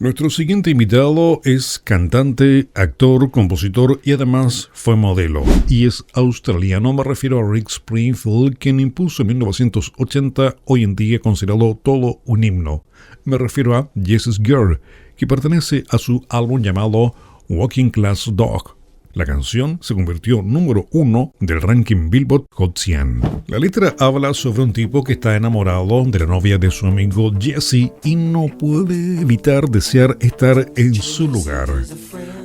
Nuestro siguiente invitado es cantante, actor, compositor y además fue modelo. Y es australiano, me refiero a Rick Springfield, quien impuso en 1980, hoy en día considerado todo un himno. Me refiero a Jesse's Girl, que pertenece a su álbum llamado Walking Class Dog. La canción se convirtió número 1 del ranking Billboard Hot 100. La letra habla sobre un tipo que está enamorado de la novia de su amigo Jesse y no puede evitar desear estar en su lugar.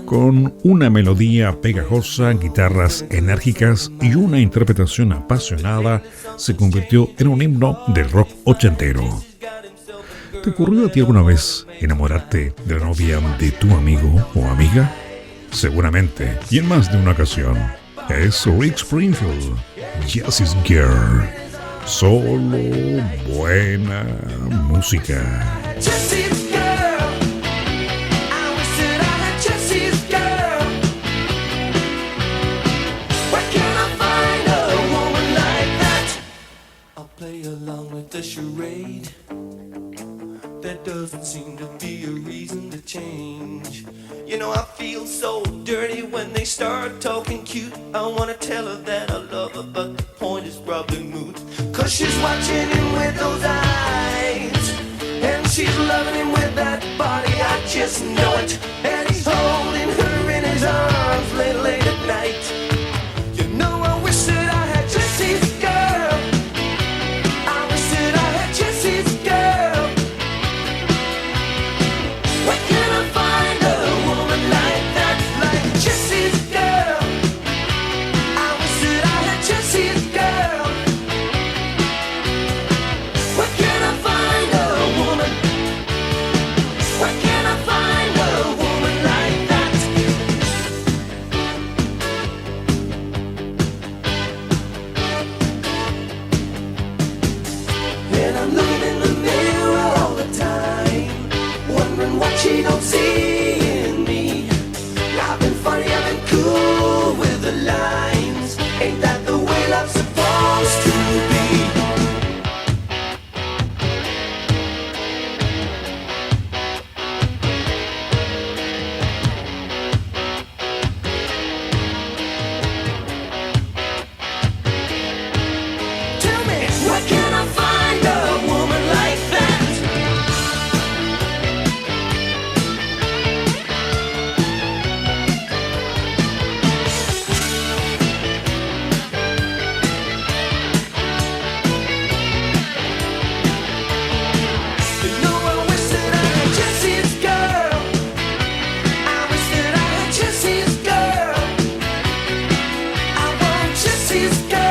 Con una melodía pegajosa, guitarras enérgicas y una interpretación apasionada, se convirtió en un himno del rock ochentero. ¿Te ocurrió a ti alguna vez enamorarte de la novia de tu amigo o amiga? Seguramente, y en más de una ocasión. Es Rick Springfield, Jesse's Girl. Solo buena música. Jesse's girl, I wish that I had Jesse's girl. Where can I find a woman like that? I'll play along with the charade. There doesn't seem to be a reason to change. You know I feel so dirty when they start talking cute. I wanna tell her that I love her, but the point is probably moot. Cause she's watching him with those eyes, and she's loving him with that body, I just know it. And he's holding her in his arms late at night. You know I wish that I had Jesse's girl. I wish that I had Jesse's girl. Where can I find a woman like that, like Jesse's girl? I wish that I had Jesse's girl. Where can I find a woman? Where can I find a woman like that? And I'm looking in the mirror all the time, wondering what she don't see in me. I've been funny, I've been cool with the lines. Ain't that the way love's supposed to be? Tell me, where can I find a woman like that? You know I wish that I had Jesse's girl. I wish that I had Jesse's girl. I want Jesse's girl.